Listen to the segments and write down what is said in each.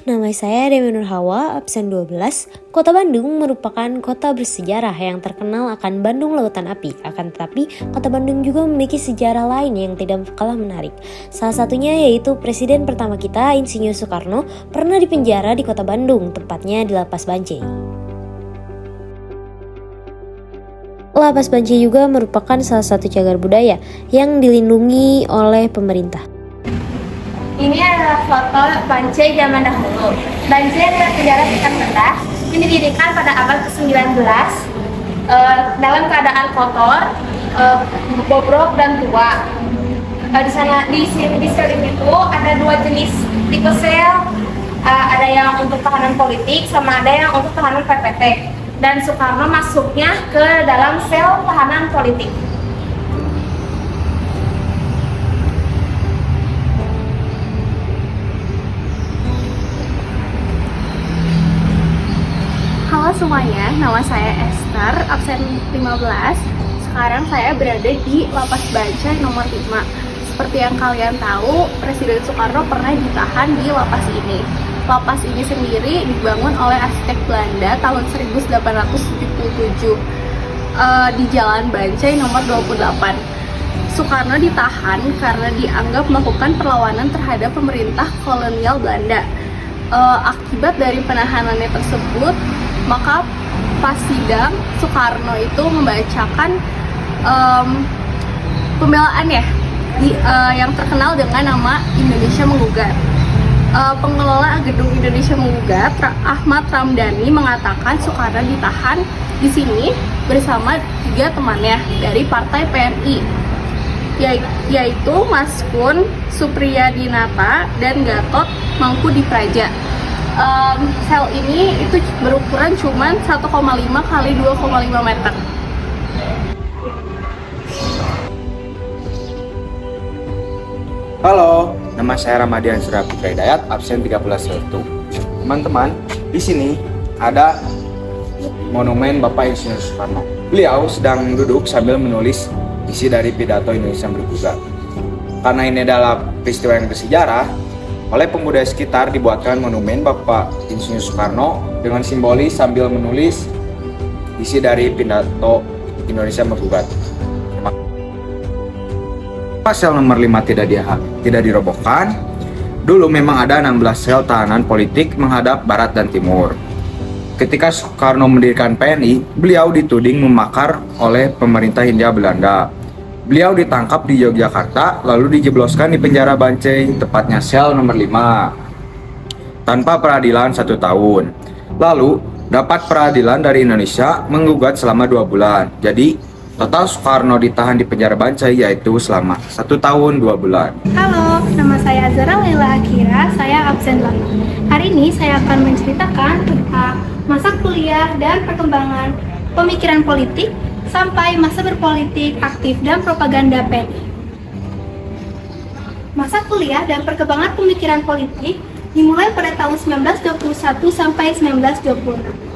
nama saya Dewi Nur Hawa, absen 12. Kota Bandung merupakan kota bersejarah yang terkenal akan Bandung Lautan Api. Akan tetapi, kota Bandung juga memiliki sejarah lain yang tidak kalah menarik. Salah satunya yaitu Presiden pertama kita, Insinyur Soekarno, pernah dipenjara di kota Bandung, tepatnya di Lapas Bancai. Lapas Bancai juga merupakan salah satu cagar budaya yang dilindungi oleh pemerintah. Ini adalah foto Bancai zaman dahulu. Bancai adalah penjara tingkat rendah. Ini didirikan pada abad ke-19 dalam keadaan kotor, bobrok dan tua. Di sel itu ada dua jenis tipe sel, ada yang untuk tahanan politik sama ada yang untuk tahanan PPT. Dan Soekarno masuknya ke dalam sel tahanan politik. Halo semuanya, nama saya Esther, absen 15. Sekarang saya berada di Lapas Bancai nomor 5. Seperti yang kalian tahu, Presiden Soekarno pernah ditahan di lapas ini. Lapas ini sendiri dibangun oleh arsitek Belanda tahun 1877 di Jalan Bancai nomor 28. Soekarno ditahan karena dianggap melakukan perlawanan terhadap pemerintah kolonial Belanda. Akibat dari penahanannya tersebut, maka pas sidang Soekarno itu membacakan pembelaannya yang terkenal dengan nama Indonesia Menggugat. Pengelola gedung Indonesia Menggugat, Ahmad Ramdhani, mengatakan Soekarno ditahan di sini bersama 3 temannya dari Partai PNI, yaitu Mas Kun, Supriyadinata, dan Gatot Mangkudipraja. Sel ini itu berukuran cuma 1,5 kali 2,5 meter. Halo, nama saya Ramadian Surya Putra Hidayat, absen 13.1. Teman-teman, di sini ada monumen Bapak Insinyur Soekarno. Beliau sedang duduk sambil menulis isi dari pidato Indonesia Menggugat. Karena ini adalah peristiwa yang bersejarah, oleh pemuda sekitar dibuatkan monumen Bapak Insinyur Soekarno dengan simbolis sambil menulis isi dari pidato Indonesia Menggugat. Sel nomor 5 tidak dirobohkan. Dulu memang ada 16 sel tahanan politik menghadap barat dan timur. Ketika Soekarno mendirikan PNI, beliau dituding memakar oleh pemerintah Hindia Belanda. Beliau ditangkap di Yogyakarta, lalu dijebloskan di penjara Bancai, tepatnya sel nomor 5, tanpa peradilan 1 tahun. Lalu, dapat peradilan dari Indonesia menggugat selama 2 bulan. Jadi, total Soekarno ditahan di penjara Bancai yaitu selama 1 tahun 2 bulan. Halo, nama saya Azara Laila Akira, saya absen 8. Hari ini saya akan menceritakan tentang masa kuliah dan perkembangan pemikiran politik sampai masa berpolitik aktif dan propaganda PNI. Masa kuliah dan perkembangan pemikiran politik dimulai pada tahun 1921 sampai 1926.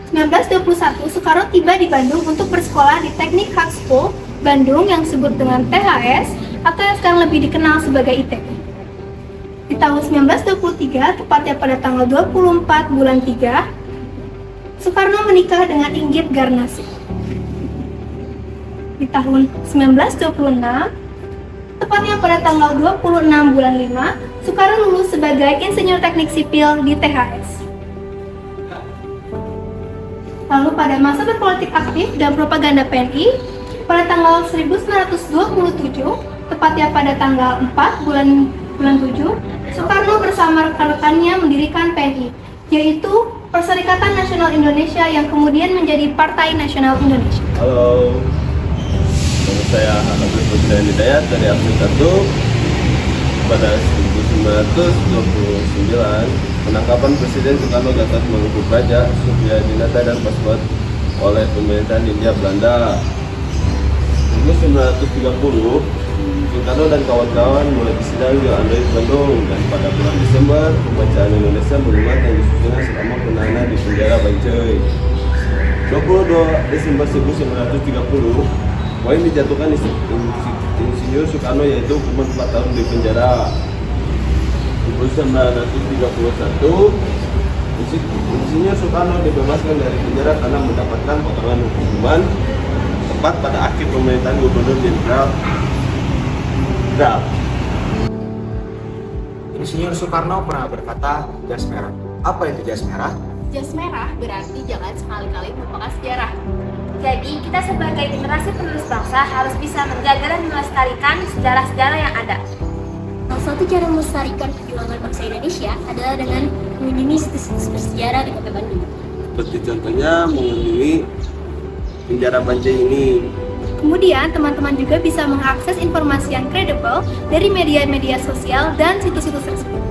1921, Soekarno tiba di Bandung untuk bersekolah di Teknik High School Bandung yang disebut dengan THS atau yang sekarang lebih dikenal sebagai ITB. Di tahun 1923, tepatnya pada tanggal 24 bulan 3, Soekarno menikah dengan Inggit Garnasi. Di tahun 1926, tepatnya pada tanggal 26 bulan 5, Soekarno lulus sebagai Insinyur Teknik Sipil di THS. Lalu pada masa berpolitik aktif dan propaganda PNI, pada tanggal 1927, tepatnya pada tanggal 4 bulan 7, Soekarno bersama rekan-rekannya mendirikan PNI, yaitu Perserikatan Nasional Indonesia yang kemudian menjadi Partai Nasional Indonesia. Halo, nama saya Agus Putra Hidayat dari absen 1. Pada 1929, penangkapan Presiden Soekarno, Gatot Mangkudipraja, Supriyadinata, dan Pasport oleh pemerintahan Hindia Belanda. 1930, Soekarno dan kawan-kawan mulai disidang di Android Bandung, dan pada bulan Desember, pembacaan Indonesia Menggugat yang disusunnya selama penahanan di penjara Bancai. 22 Desember 1930, poin dijatuhkan Insinyur Soekarno, yaitu hukuman 4 tahun di penjara. 1931, Insinyur Soekarno dibebaskan dari penjara karena mendapatkan potongan hukuman tepat pada akhir pemerintahan Gubernur Jenderal Graf. Insinyur Soekarno pernah berkata, jas merah. Apa itu jas merah? Jas merah berarti jangan sekali-kali melupakan sejarah. Jadi, kita sebagai generasi penerus bangsa harus bisa menjaga dan melestarikan sejarah-sejarah yang ada. Salah satu cara melestarikan perjuangan bangsa Indonesia adalah dengan mengunjungi situs-situs bersejarah di Kota Bandung. Seperti contohnya mengunjungi penjara Bancai ini. Kemudian, teman-teman juga bisa mengakses informasi yang kredibel dari media-media sosial dan situs-situs tersebut.